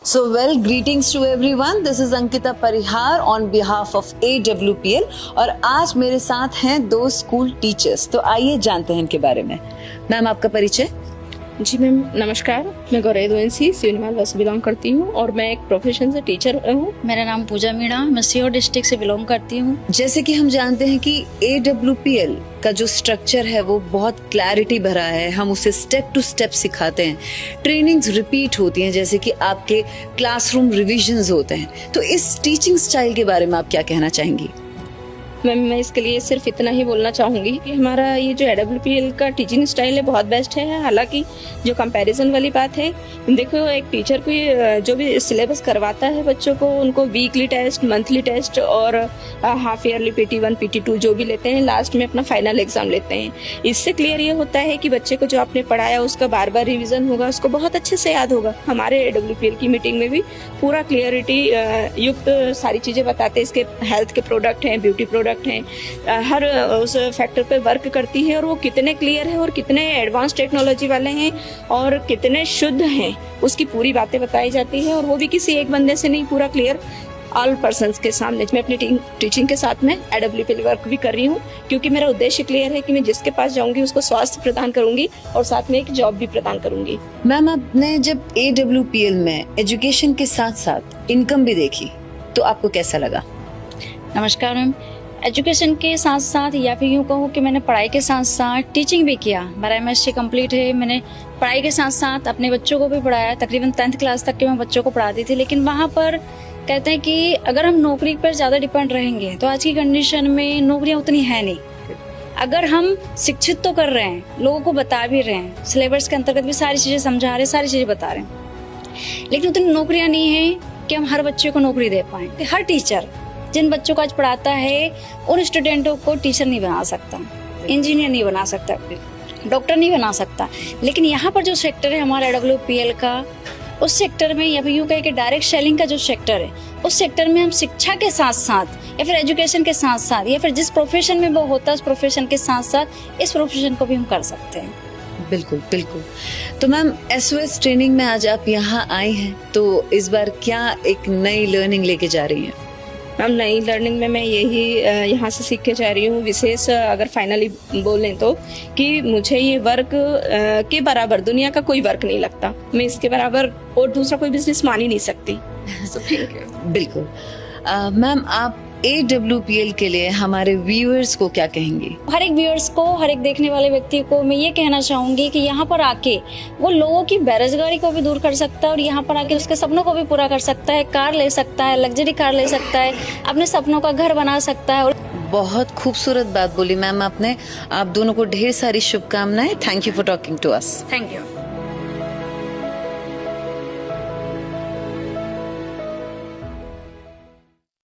So well, greetings to everyone. This is Ankita Parihar on behalf of AWPL और आज मेरे साथ हैं दो स्कूल टीचर्स। तो आइए जानते हैं इनके बारे में। मैम, आपका परिचय? जी मैम, नमस्कार। मैं गौरव ओएनसी सिवनीमाल से बिलोंग करती हूँ और मैं एक प्रोफेशन से टीचर हूँ। मेरा नाम पूजा मीणा, मैं सीहोर डिस्ट्रिक्ट से बिलोंग करती हूँ। जैसे कि हम जानते हैं कि AWPL का जो स्ट्रक्चर है वो बहुत क्लैरिटी भरा है। हम उसे स्टेप टू स्टेप सिखाते हैं, ट्रेनिंग्स रिपीट होती हैं, जैसे कि आपके क्लासरूम रिविजन्स होते हैं। तो इस टीचिंग स्टाइल के बारे में आप क्या कहना चाहेंगी? मैम, मैं इसके लिए सिर्फ इतना ही बोलना चाहूँगी कि हमारा ये जो AWPL का टीचिंग स्टाइल है बहुत बेस्ट है। हालांकि जो कंपैरिजन वाली बात है, देखो एक टीचर को जो भी सिलेबस करवाता है बच्चों को, उनको वीकली टेस्ट, मंथली टेस्ट और हाफ ईयरली PT1 PT2 जो भी लेते हैं, लास्ट में अपना फाइनल एग्जाम लेते हैं। इससे क्लियर ये होता है कि बच्चे को जो आपने पढ़ाया उसका बार बार रिविजन होगा, उसको बहुत अच्छे से याद होगा। हमारे AWPL की मीटिंग में भी पूरा क्लियरिटी युक्त सारी चीज़ें बताते हैं। इसके हेल्थ के प्रोडक्ट हैं, ब्यूटी प्रोडक्ट हैं, हर उस फैक्टर पे वर्क करती है और वो कितने क्लियर है और कितने एडवांस टेक्नोलॉजी वाले हैं और कितने शुद्ध हैं, उसकी पूरी बातें बताई जाती है। और वो भी किसी एक बंदे से नहीं, पूरा क्लियर ऑल पर्सन्स के सामने। मैं अपनी टीचिंग के साथ में AWPL वर्क भी कर रही हूँ, क्योंकि मेरा उद्देश्य क्लियर है कि मैं जिसके पास जाऊंगी उसको स्वास्थ्य प्रदान करूंगी और साथ में एक जॉब भी प्रदान करूंगी। मैम, आपने जब AWPL में एजुकेशन के साथ साथ इनकम भी देखी तो आपको कैसा लगा? नमस्कार मैम। एजुकेशन के साथ साथ या फिर यूँ कहूँ कि मैंने पढ़ाई के साथ साथ टीचिंग भी किया। मेरा MSc कंप्लीट है। मैंने पढ़ाई के साथ साथ अपने बच्चों को भी पढ़ाया। तकरीबन 10th क्लास तक के मैं बच्चों को पढ़ाती थी। लेकिन वहाँ पर कहते हैं कि अगर हम नौकरी पर ज़्यादा डिपेंड रहेंगे तो आज की कंडीशन में नौकरियाँ उतनी है नहीं। अगर हम शिक्षित तो कर रहे हैं, लोगों को बता भी रहे हैं, सिलेबस के अंतर्गत भी सारी चीज़ें समझा रहे हैं, सारी चीज़ें बता रहे हैं, लेकिन उतनी नौकरियाँ नहीं है कि हम हर बच्चे को नौकरी दे पाएँ। हर टीचर जिन बच्चों को आज पढ़ाता है उन स्टूडेंटों को टीचर नहीं बना सकता, इंजीनियर नहीं बना सकता, डॉक्टर नहीं बना सकता। लेकिन यहाँ पर जो सेक्टर है हमारा AWPL का, उस सेक्टर में या फिर यूँ कहे कि डायरेक्ट सेलिंग का जो सेक्टर है, उस सेक्टर में हम शिक्षा के साथ साथ या फिर एजुकेशन के साथ साथ या फिर जिस प्रोफेशन में वो होता है उस प्रोफेशन के साथ साथ इस प्रोफेशन को भी हम कर सकते हैं। बिल्कुल बिल्कुल। तो मैम, SOS ट्रेनिंग में आज आप यहाँ आई हैं, तो इस बार क्या एक नई लर्निंग लेके जा रही हैं? मैम, नई लर्निंग में मैं यही यहाँ से सीख के जा रही हूँ, विशेष अगर फाइनली बोलें तो, कि मुझे ये वर्क के बराबर दुनिया का कोई वर्क नहीं लगता। मैं इसके बराबर और दूसरा कोई बिजनेस मान ही नहीं सकती। बिल्कुल। मैम, आप AWPL के लिए हमारे व्यूअर्स को क्या कहेंगी? हर एक व्यूअर्स को, हर एक देखने वाले व्यक्ति को मैं ये कहना चाहूंगी कि यहाँ पर आके वो लोगों की बेरोजगारी को भी दूर कर सकता है और यहाँ पर आके उसके सपनों को भी पूरा कर सकता है। कार ले सकता है, लग्जरी कार ले सकता है, अपने सपनों का घर बना सकता है। बहुत खूबसूरत बात बोली मैम आपने। आप दोनों को ढेर सारी शुभकामनाएं। Thank you for talking to us. Thank you.